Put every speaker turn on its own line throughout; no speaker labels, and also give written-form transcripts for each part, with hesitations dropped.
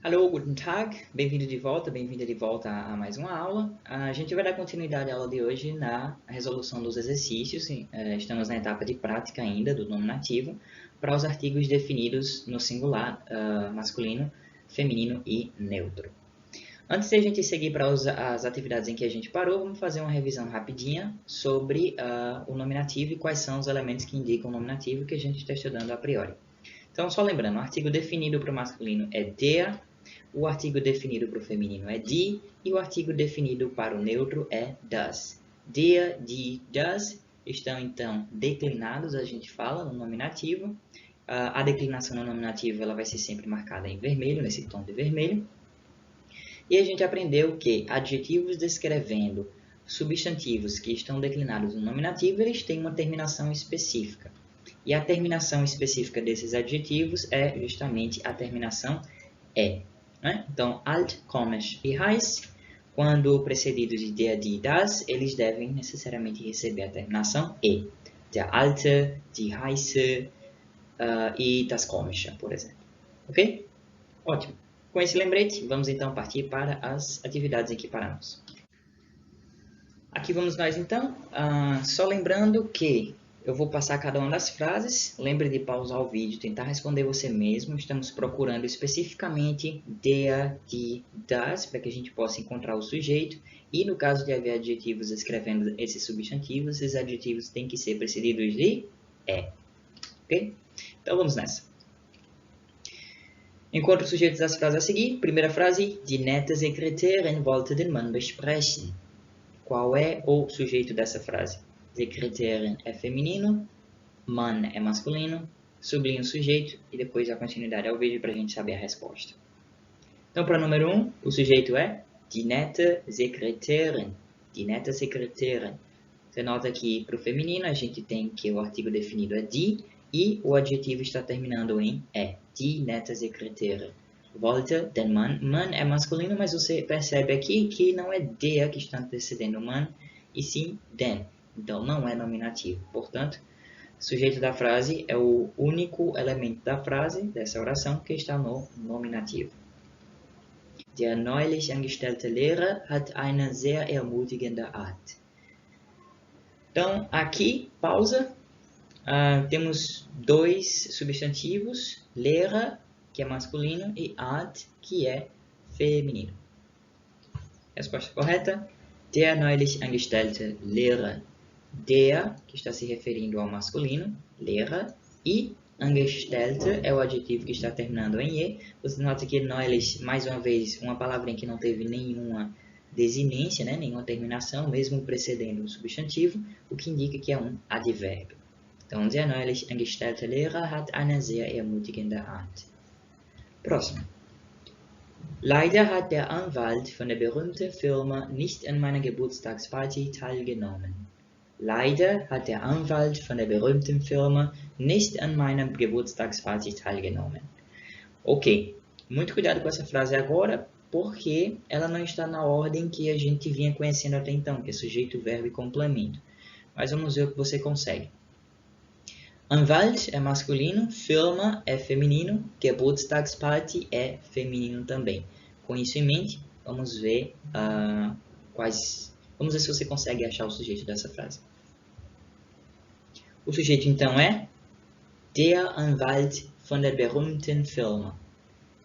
Alô, guten Tag, bem-vindo de volta, bem-vinda de volta a mais uma aula. A gente vai dar continuidade à aula de hoje na resolução dos exercícios. Estamos na etapa de prática ainda do nominativo para os artigos definidos no singular, masculino, feminino e neutro. Antes de a gente seguir para as atividades em que a gente parou, vamos fazer uma revisão rapidinha sobre o nominativo e quais são os elementos que indicam o nominativo que a gente está estudando a priori. Então, só lembrando, o artigo definido para o masculino é der, o artigo definido para o feminino é die e o artigo definido para o neutro é das. Der, die, das estão, então, declinados, a gente fala, no nominativo. A declinação no nominativo ela vai ser sempre marcada em vermelho, nesse tom de vermelho. E a gente aprendeu que adjetivos descrevendo substantivos que estão declinados no nominativo, eles têm uma terminação específica. E a terminação específica desses adjetivos é justamente a terminação E. Né? Então, alt, komisch e heiß, quando precedidos de der, die, das, eles devem necessariamente receber a terminação E. Der alte, die heiße e das komische, por exemplo. Ok? Ótimo. Com esse lembrete, vamos então partir para as atividades em que paramos. Aqui vamos nós então, só lembrando que eu vou passar cada uma das frases, lembre de pausar o vídeo, tentar responder você mesmo, estamos procurando especificamente der, die, das, para que a gente possa encontrar o sujeito, e no caso de haver adjetivos escrevendo esses substantivos, esses adjetivos têm que ser precedidos de E, ok? Então vamos nessa. Encontre os sujeitos das frases a seguir. Primeira frase, die nette Sekretärin wollte den Mann besprechen. Qual é o sujeito dessa frase? Sekretärin é feminino, Mann é masculino, sublinha o sujeito e depois a continuidade ao vídeo para a gente saber a resposta. Então, para o número 1, o sujeito é die nette Sekretärin. Die nette Sekretärin. Você nota que para o feminino a gente tem que o artigo definido é die e o adjetivo está terminando em E. Die nette Sekretärin. Wollte den Mann. Mann é masculino, mas você percebe aqui que não é der que está antecedendo o Mann, e sim den. Então, não é nominativo. Portanto, o sujeito da frase é o único elemento da frase, dessa oração, que está no nominativo. Der neulich angestellte Lehrer hat eine sehr ermutigende Art. Então, aqui, pausa. Temos dois substantivos, Lehrer, que é masculino, e Art, que é feminino. Resposta correta, der neulich angestellte Lehrer. Der, que está se referindo ao masculino, Lehrer, e angestellte é o adjetivo que está terminando em E. Você nota que neulich, mais uma vez, uma palavra em que não teve nenhuma desinência, né, nenhuma terminação, mesmo precedendo o substantivo, o que indica que é um advérbio. Então, der neulich angestellte Lehrer hat eine sehr ermutigende Art. Próximo. Leider hat der Anwalt von der berühmten Firma nicht an meiner Geburtstagsparty teilgenommen. Leider hat der Anwalt von der berühmten Firma nicht an meiner Geburtstagsparty teilgenommen. Ok, muito cuidado com essa frase agora, porque ela não está na ordem que a gente vinha conhecendo até então, que é sujeito, verbo e complemento. Mas vamos ver o que você consegue. Anwalt é masculino, Firma é feminino, Geburtstagsparty é feminino também. Com isso em mente, vamos ver Vamos ver se você consegue achar o sujeito dessa frase. O sujeito então é der Anwalt von der berühmten Firma.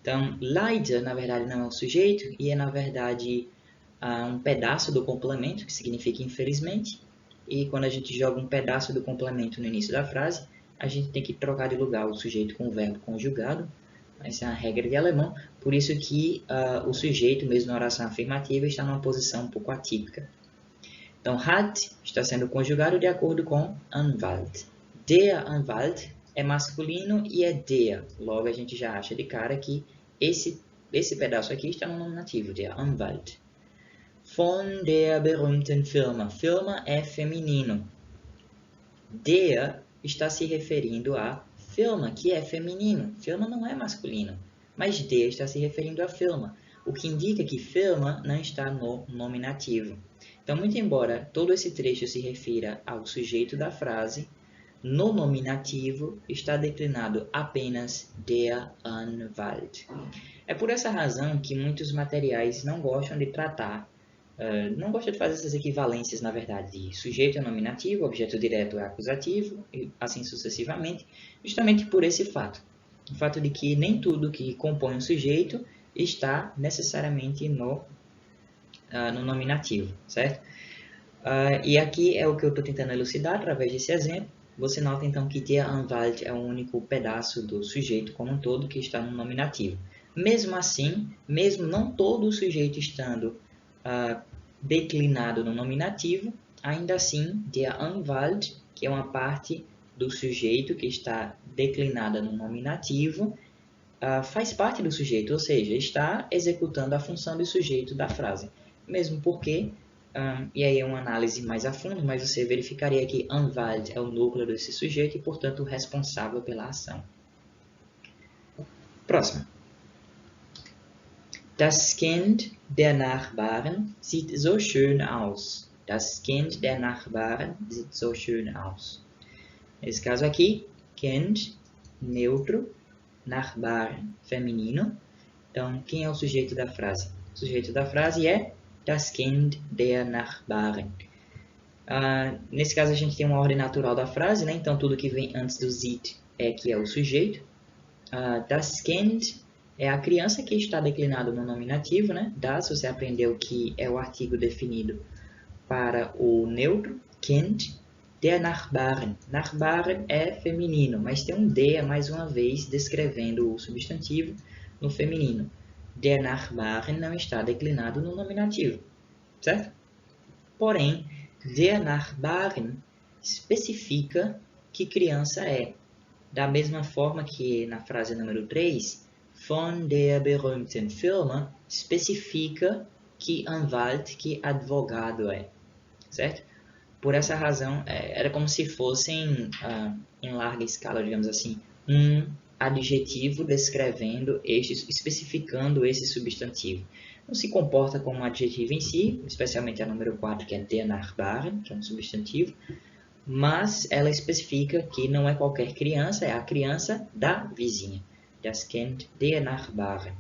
Então, leider, na verdade, não é o sujeito, e é, na verdade, um pedaço do complemento, que significa infelizmente. E quando a gente joga um pedaço do complemento no início da frase, a gente tem que trocar de lugar o sujeito com o verbo conjugado. Essa é a regra de alemão. Por isso que o sujeito, mesmo na oração afirmativa, está numa posição um pouco atípica. Então, hat está sendo conjugado de acordo com Anwalt. Der Anwalt é masculino e é der. Logo, a gente já acha de cara que esse pedaço aqui está no nominativo, der Anwalt. Von der berühmten Firma. Firma é feminino. Der está se referindo a Firma, que é feminino. Firma não é masculino, mas der está se referindo a Firma, o que indica que Firma não está no nominativo. Então, muito embora todo esse trecho se refira ao sujeito da frase, no nominativo está declinado apenas der Anwalt. É por essa razão que muitos materiais não gostam de tratar, não gostam de fazer essas equivalências, na verdade, de sujeito é nominativo, objeto direto é acusativo, e assim sucessivamente, justamente por esse fato. O fato de que nem tudo que compõe um sujeito está necessariamente no nominativo, certo? E aqui é o que eu estou tentando elucidar através desse exemplo. Você nota então que der Anwalt é o único pedaço do sujeito como um todo que está no nominativo. Mesmo assim, mesmo não todo o sujeito estando declinado no nominativo, ainda assim, der Anwalt, que é uma parte do sujeito que está declinada no nominativo, faz parte do sujeito, ou seja, está executando a função do sujeito da frase. Mesmo porque, e aí é uma análise mais a fundo, mas você verificaria que Anwalt é o núcleo desse sujeito e, portanto, responsável pela ação. Próximo. Das Kind der Nachbarn sieht so schön aus. Das Kind der Nachbarn sieht so schön aus. Nesse caso aqui, Kind, neutro, Nachbarn, feminino. Então, quem é o sujeito da frase? O sujeito da frase é das Kind der Nachbarn. Nesse caso, a gente tem uma ordem natural da frase, né? Então, tudo que vem antes do sieht é que é o sujeito. Das Kind é a criança que está declinado no nominativo, né? Das, você aprendeu que é o artigo definido para o neutro, Kind. Der Nachbarn. Nachbarn é feminino, mas tem um der mais uma vez descrevendo o substantivo no feminino. Der Nachbarn não está declinado no nominativo, certo? Porém, der Nachbarn especifica que criança é. Da mesma forma que na frase número 3, von der berühmten Firma especifica que Anwalt, que advogado é, certo? Por essa razão, era como se fossem, em larga escala, digamos assim, um adjetivo descrevendo especificando esse substantivo. Não se comporta como um adjetivo em si, especialmente a número 4, que é der Nachbarn, que é um substantivo, mas ela especifica que não é qualquer criança, é a criança da vizinha. Das Kind der Nachbarn.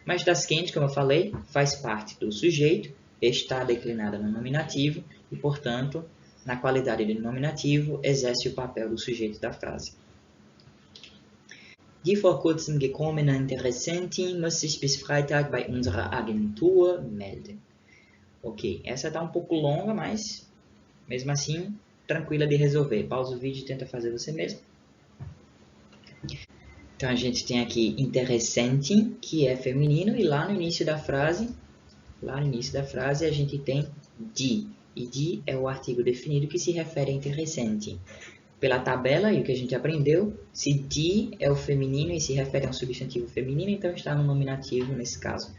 Mas das Kind, como eu falei, faz parte do sujeito, está declinada no nominativo e, portanto, na qualidade de nominativo, exerce o papel do sujeito da frase. Die vor kurzem gekommene Interessentin muss sich bis Freitag bei unserer Agentur melden. Ok, essa está um pouco longa, mas mesmo assim, tranquila de resolver. Pausa o vídeo e tenta fazer você mesmo. Então, a gente tem aqui Interessentin, que é feminino, e lá no início da frase, a gente tem die. E die é o artigo definido que se refere a Interessentin. Pela tabela, e o que a gente aprendeu, se die é o feminino e se refere a um substantivo feminino, então está no nominativo nesse caso.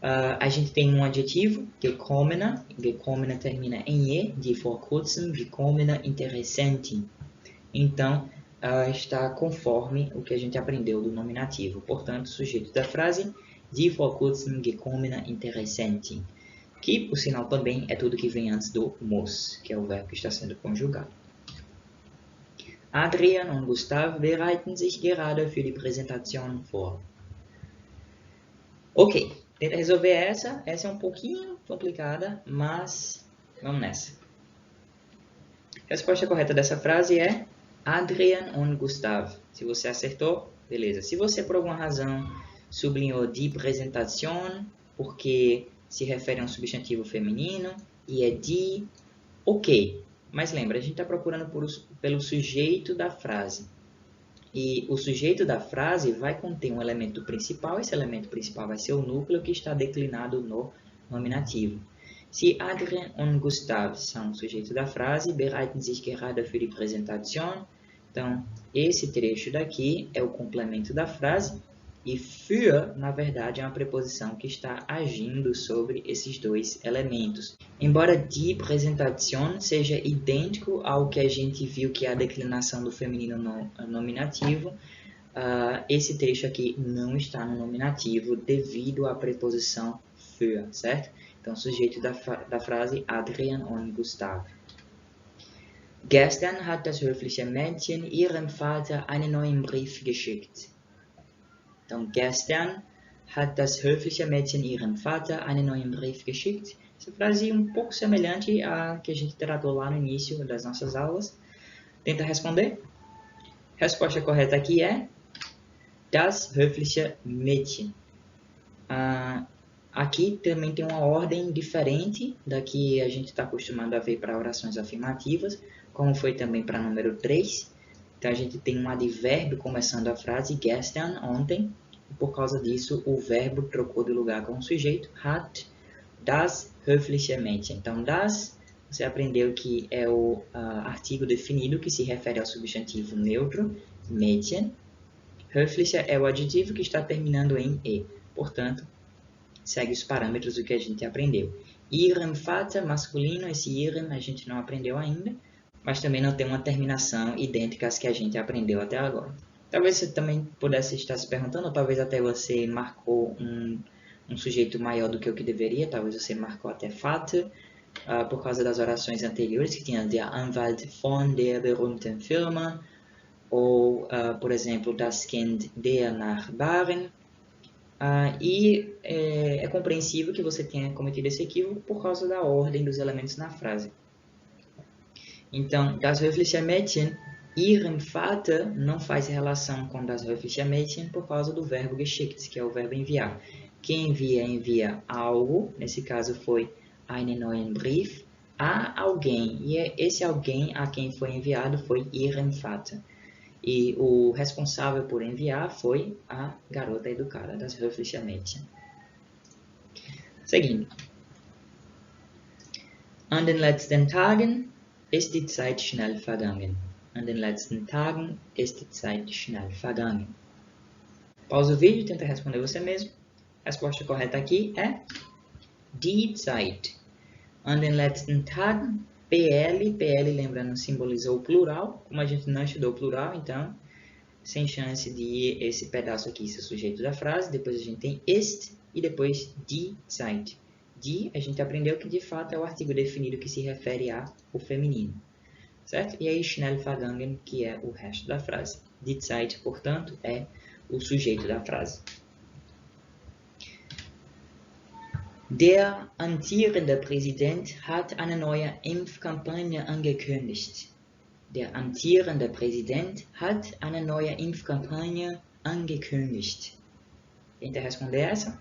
A gente tem um adjetivo, gekommene termina em e, die vor kurzem gekommene Interessentin. Então, está conforme o que a gente aprendeu do nominativo. Portanto, sujeito da frase, die vor kurzem gekommene Interessentin. Que, por sinal, também é tudo que vem antes do muss, que é o verbo que está sendo conjugado. Adrian und Gustav bereiten sich gerade für die Präsentation vor. Ok, tenta resolver essa. Essa é um pouquinho complicada, mas vamos nessa. A resposta correta dessa frase é Adrian und Gustav. Se você acertou, beleza. Se você, por alguma razão, sublinhou die Präsentation, porque se refere a um substantivo feminino, e é die, ok. Mas lembra, a gente está procurando pelo sujeito da frase. E o sujeito da frase vai conter um elemento principal, esse elemento principal vai ser o núcleo que está declinado no nominativo. Se Adrian und Gustav são o sujeito da frase, bereiten sich gerade für die Präsentation. Então, esse trecho daqui é o complemento da frase. E für, na verdade, é uma preposição que está agindo sobre esses dois elementos. Embora die Präsentation seja idêntico ao que a gente viu que é a declinação do feminino no nominativo, esse trecho aqui não está no nominativo devido à preposição für, certo? Então, sujeito da frase Adrian und Gustav. Gestern hat das höfliche Mädchen ihrem Vater einen neuen Brief geschickt. Então, gestern hat das höfliche Mädchen ihrem Vater einen neuen Brief geschickt. Essa frase é um pouco semelhante à que a gente tratou lá no início das nossas aulas. Tenta responder. Resposta correta aqui é das höfliche Mädchen. Aqui também tem uma ordem diferente da que a gente está acostumado a ver para orações afirmativas, como foi também para número 3. Então, a gente tem um advérbio começando a frase gestern, ontem, e por causa disso o verbo trocou de lugar com o sujeito, hat das höfliche Mädchen. Então, das, você aprendeu que é o artigo definido que se refere ao substantivo neutro, Mädchen. Höfliche é o adjetivo que está terminando em e, portanto, segue os parâmetros do que a gente aprendeu. Ihrem Vater, masculino, esse ihrem a gente não aprendeu ainda, mas também não tem uma terminação idêntica às que a gente aprendeu até agora. Talvez você também pudesse estar se perguntando, ou talvez até você marcou um sujeito maior do que o que deveria, talvez você marcou até Vater, por causa das orações anteriores, que tinha der Anwalt von der berühmten Firma, ou, por exemplo, das Kind der Nachbarin. E é compreensível que você tenha cometido esse equívoco por causa da ordem dos elementos na frase. Então, das höfliche Mädchen, ihrem Vater não faz relação com das höfliche Mädchen por causa do verbo geschickt, que é o verbo enviar. Quem envia algo, nesse caso foi einen neuen Brief, a alguém, e esse alguém a quem foi enviado foi ihrem Vater. E o responsável por enviar foi a garota educada, das höfliche Mädchen. Seguindo. An den letzten Tagen ist die Zeit schnell vergangen. An den letzten Tagen ist die Zeit schnell vergangen. Pausa o vídeo e tenta responder você mesmo. A resposta correta aqui é die Zeit. An den letzten Tagen, PL, lembrando, simbolizou o plural. Como a gente não estudou o plural, então, sem chance de esse pedaço aqui ser sujeito da frase. Depois a gente tem ist e depois die Zeit. Die, a gente aprendeu que de fato é o artigo definido que se refere ao feminino. Certo? E aí, schnell vergangen, que é o resto da frase. Die Zeit, portanto, é o sujeito da frase. Der amtierende Präsident hat eine neue Impfkampagne angekündigt. Der amtierende Präsident hat eine neue Impfkampagne angekündigt. Tenta responder essa.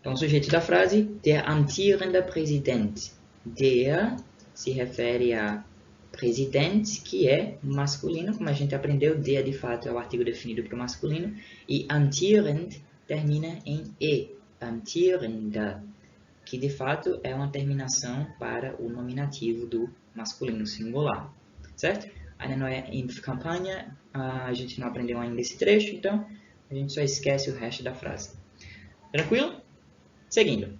Então, o sujeito da frase, der amtierende Präsident. Der se refere a presidente, que é masculino, como a gente aprendeu, der de fato é o artigo definido para o masculino, e amtierend termina em e, amtierende, que de fato é uma terminação para o nominativo do masculino singular, certo? Eine neue Impfkampagne, a gente não aprendeu ainda esse trecho, então a gente só esquece o resto da frase. Tranquilo? Seguindo.